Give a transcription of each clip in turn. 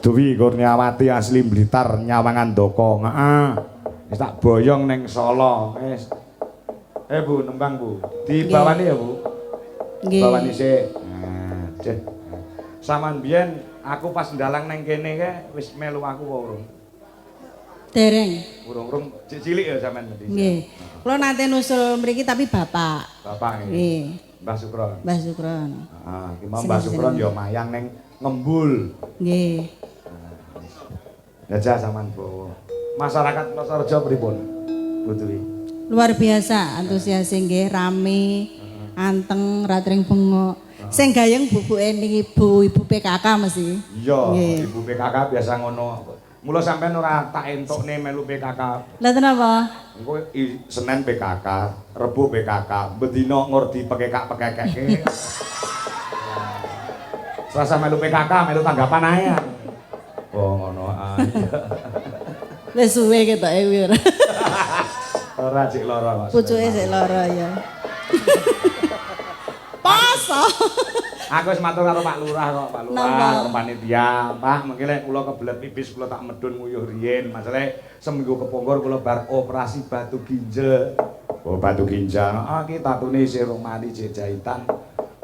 Dwi Kurniawati asli Blitar Nyawangan Doko. Heeh. Wis tak boyong ning Solo. Wis. Bu, nembang Bu. Dibawani ya Bu. Nggih. Bawani sik. Nah, Cih. Saman biyen aku pas ndalang neng kene ke wis melu aku apa urung? Dereng. Urung cilik ya sampean mesti. Nggih. Kula nate nusul mriki tapi bapak. Bapak Nggih. Mbah Sukron. Mbah Sukron. Heeh, iki mau Mbah Sukron ya mayang ning Ngembul. Nggih. Jajah sampean Bu. Masyarakat Losorejo pripun? Bu Dwi. Luar biasa antusias nggih, rame, anteng, ratring bengok. Sing gayeng bubuke niki ibu PKK mesti. Iya, Nggih. Ibu PKK biasa ngono. Mula sampean ora tak entukne melu PKK. Lha napa? Engko Senin PKK, Rebo PKK, bedino ngerti pekekak-pekekeke. Selasa melu PKK, melu tanggapan ae. Oh ngono ae. Wis suwe ketoke wir. Ora cek lara kok. Pucuke sik lara ya. Paso. Aku wis matur karo Pak Lurah kok, Pak Lurah, Napa? karo panitia. Pak, mengki lek kula kebelet pipis kula tak medun nguyuh riyin. Masalahe seminggu kepungkur kula bar operasi batu ginjal. Oh, batu ginjal. Ah, ki tatune isih rong mati jek jahitan.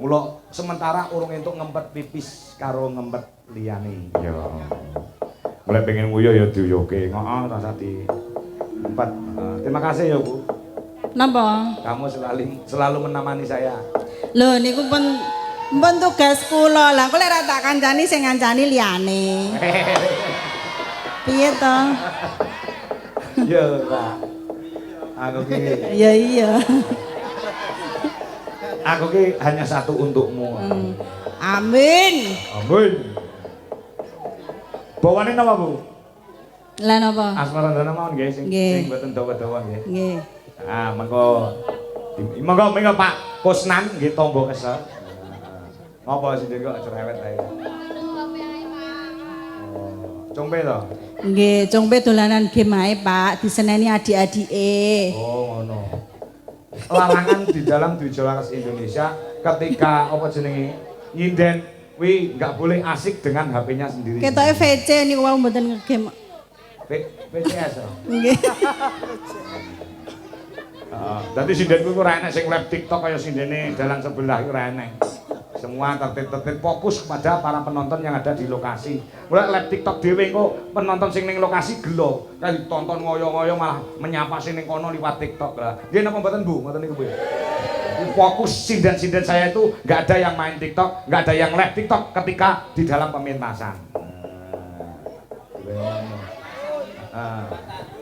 Mula sementara urung entuk ngempet pipis karo ngempet liyane. Ya. Mulai pengen nguyuh ya diuyuhke. Heeh, rasa di ngempet. Terima kasih ya, Bu. Napa? Kamu selalu menemani saya. Lho niku pun tugas kula. Lah kok lek ra tak kancani sing ngancani liyane. Piye to? Ya, Pak. Aku ki Ya iya. aku ki hanya satu untukmu. Amin. Amin. Bawane napa, Bu? Lah napa? Asmarandana mawon nggih sing Nggih. mboten dawa-dawa nggih. Nggih. Ah, mengko Pak Kusnan nggih tombo kesel. Apa sih kok cerewet ae. Oh, Congpe to? Nggih, congpe dolanan game ae, Pak. Diseneni adik-adike. Oh, ngono. Larangan di dalam Dwijalaras Indonesia ketika apa jenenge nyinden kuwi enggak boleh asik dengan HP-nya sendiri. Ketoke VC niku wau mboten ngegame. PCS. Nggih. Dadi sinden kuwi ora enek sing live TikTok kaya sindene dalang sebelah ora enek. Semua tertib-tertib fokus kepada para penonton yang ada di lokasi. Mulai live TikTok dhewe engko penonton sing ning lokasi gelo, kan ditonton ngoyo-ngoyo malah menyapa sing ning kono liwat TikTok lah. Nggih napa mboten Bu? Mboten niku Bu. Fokus sinden-sinden saya itu enggak ada yang main TikTok, enggak ada yang live TikTok ketika di dalam pementasan.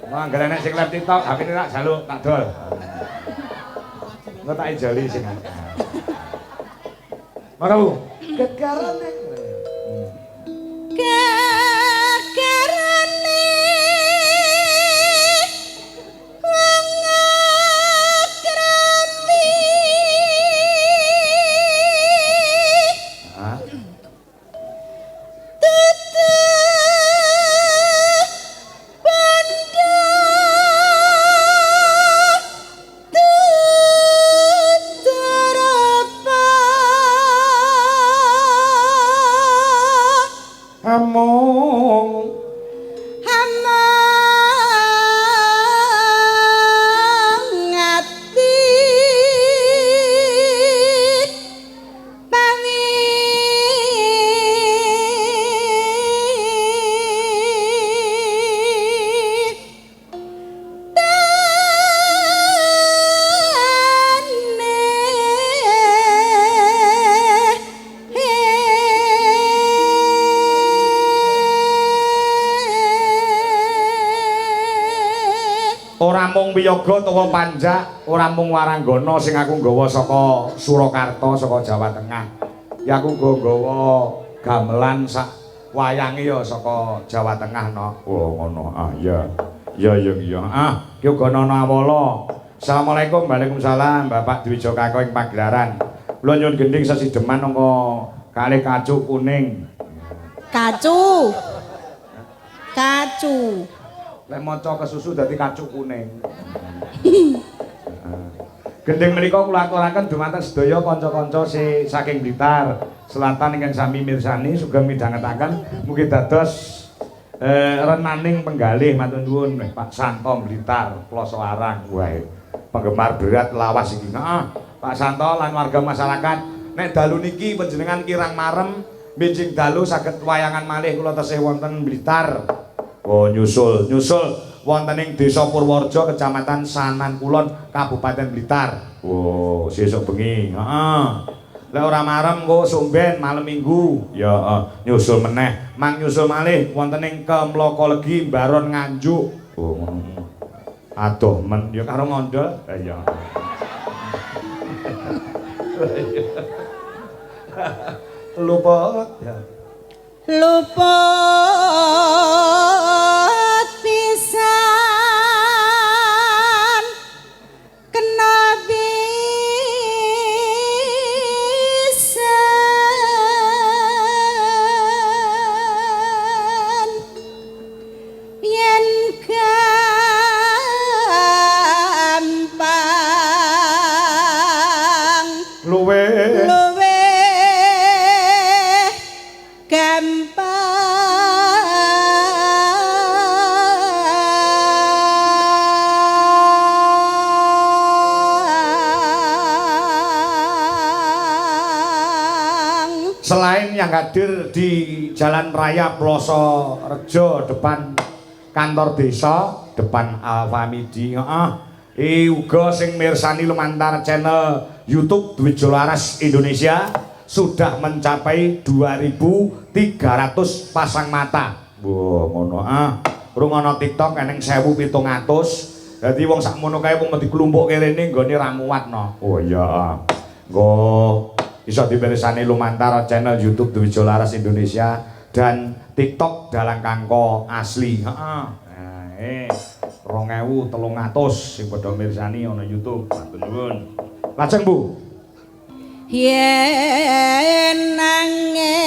Wah, anggere nek sing live TikTok, HP-ne tak jaluk, tak dol. Engko tak ijoli sing. Maka Bu, kekarane. Kekarane wong akrami. Hah? Among ati pawi ora mung wiyaga utawa panjak, ora mung waranggana sing aku nggawa saka Surakarta, saka Jawa Tengah. Ya aku nggawa gamelan sak wayange ya saka Jawa Tengah no. Oh ngono. Ah iya. Iya. Ah, ki uga ana awala. Assalamualaikum, Waalaikumsalam, Bapak Dwija Kako ing Pagelaran. Kula nyuwun gending sesideman angka kalih kacuk kuning. kacu. Lek maca kesusu dadi kacuk kuning. Gending menika kula aturaken dumateng sedaya kanca-kanca saking Blitar, selatan ingkang sami mirsani sugeng midhangetaken mugi dados renaning penggalih matur nuwun Pak Santo Blitar Ploso Arang wae penggemar berat lawas iki. Heeh, Pak Santo lan warga masyarakat nek dalu niki panjenengan kirang marem benjing dalu saged wayangan malih kula tesih wonten Blitar. Oh nyusul wonten ing Desa Purworejo Kecamatan Sanan Kulon Kabupaten Blitar. Oh sesuk bengi. Heeh. Lek ora marem kok sumben malam Minggu. Ya nyusul meneh. Mang nyusul malih wonten ing Kemloko Legi Baron Nganjuk. Oh ngono. Aduh men ya karo ngondol. Ya. Luput ya. Luput pisan kena pisan yen gampang Luwe selain yang hadir di Jalan Raya Ploso Rejo depan kantor desa, depan Alfamidi, uga sing mirsani lumantar channel YouTube Dwi Jolaras Indonesia sudah mencapai 2.300 pasang mata. Wah, ngono rungono TikTok eneng 1.700. Dadi wong sakmono kae wong mesti klumpuk kene nggone ramuwatno. Oh iya. Nggo iso dipirsani lumantar channel YouTube Dwi Jolaras Indonesia dan TikTok Dalang Kangko asli. Heeh. 2.300 sing padha mirsani ana YouTube. Matur nuwun. Lajeng Bu. Yen angel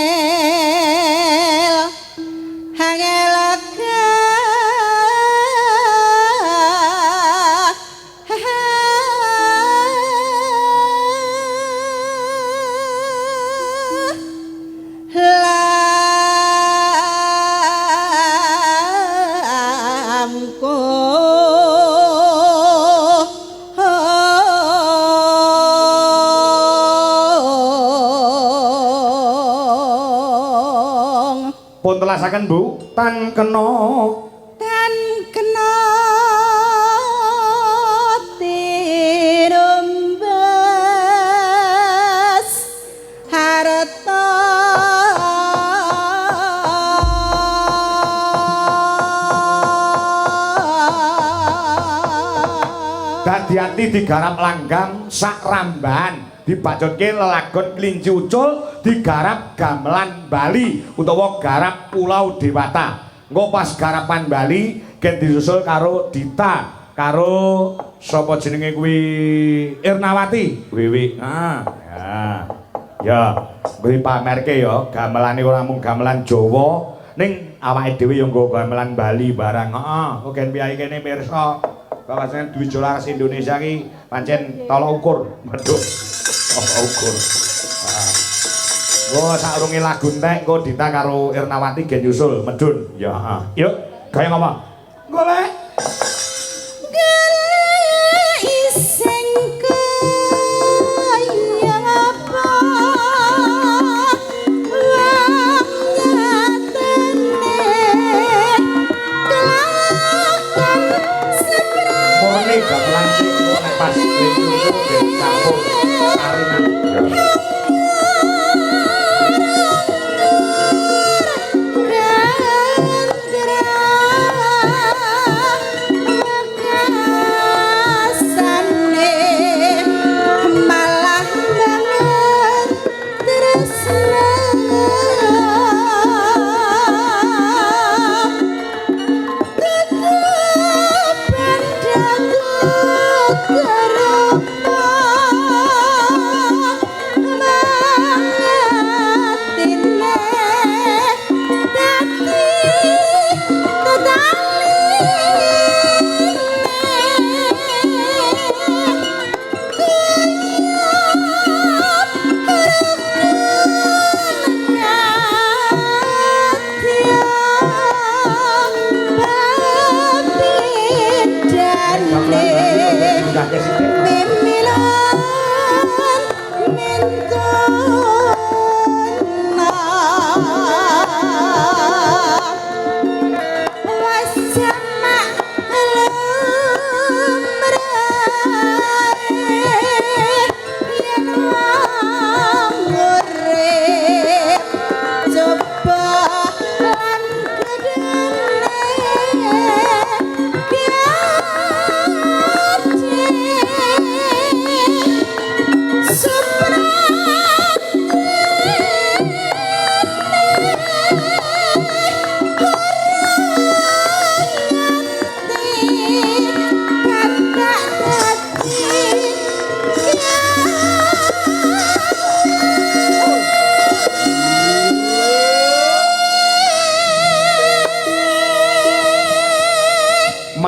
pun telasaken Bu tan kena tirumbas harta dadi-ati digarap langgam sak rambahan dibacutke lelagon kelinci ucul digarap gamelan Bali utawa garap Pulau Dewata. Engko pas garapan Bali gen disusul karo Dita karo sapa jenenge kuwi Irnawati Wiwi. Ya kuwi pamerke ya gamelane ora mung gamelan Jawa ning awake dhewe ya nggo gamelan Bali barang. Kok gen piyai kene pirsa bahwasannya Dwi Jolaras Indonesia ki pancen tolok ukur. Waduh. Ukur. Oh, saurunge lagu entek engko Dita karo Irnawati gen nyusul medun. Ya, Yuk, gaya ngapa? Golek. iseng kaya apa Murni gamelan sing nek pas itu ben campur arinan.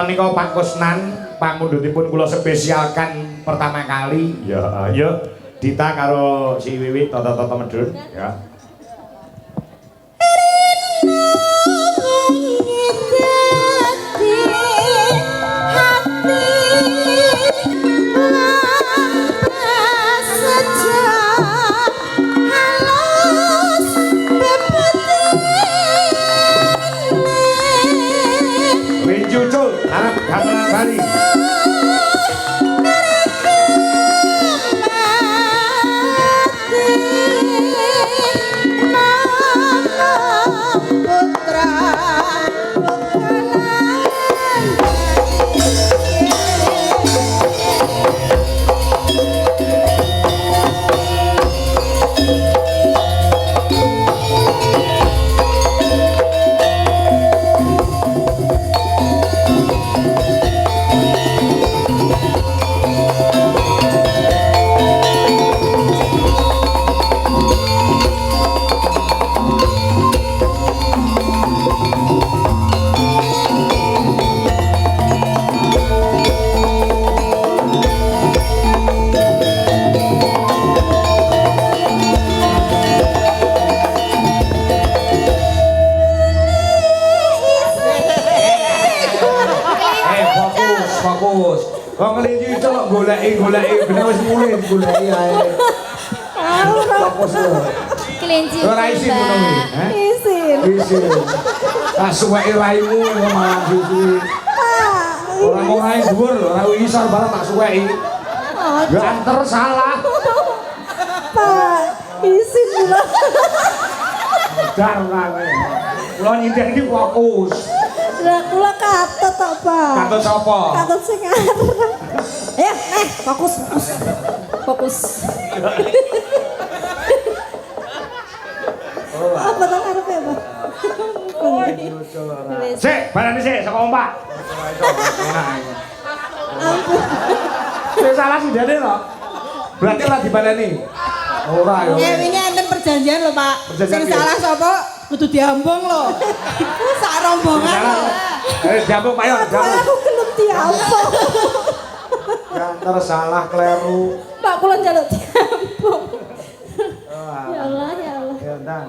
menika Pak Kusnan pamundhutipun kula spesialkan pertama kali. Ya, ayo Dita karo si Wiwi Toto Medun ya. Arab gamelan Bali. Fokus. Kok kelinci itu kok goleki bener wis mulih goleki ae. Fokus lho. Kelinci. Ora isin ngono kuwi, Isin. Isin. Tak suweki raimu malah sisi. Ora mau raih dhuwur lho, ora isor barang tak suweki. Ya anter salah. Pak, isin kula. Dar rae. Kula nyindir iki fokus. Lah kula katut tok, Pak. Katut sapa? Katut sing arep. Fokus. Fokus. Apa tak arep ya, Pak? Sik, barani sik saka ompak. Sing salah sih dene lho. Berarti ora dibaleni. Ora ya. Ini enten perjanjian lho, Pak. Perjanjian Sing piye? salah sapa? Kudu diambung lho. Iku sak rombongan lho. Diambung Pak yo, diambung. Aku gelem diambung. Kantor salah kleru. Pak kula njaluk diambung. Oh, Ya Allah, ya Allah. ya ndang.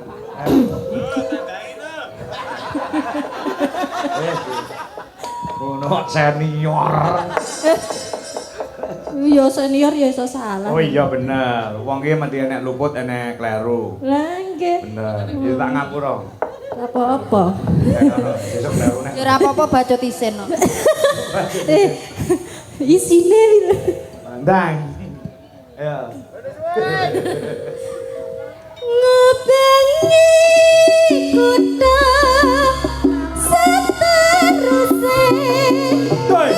Ono senior. Ya senior ya iso salah. Oh iya bener. Wong ki mesti enek luput enek kleru. Lah nggih. Bener. Ya tak ngapura. Apa-apa. Besok kleru nek. Ya ora apa-apa bacot isin no. Isine lho. Ndang. Ya. Ngobengi kutha seteruse. Doi.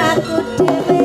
Aku dhewe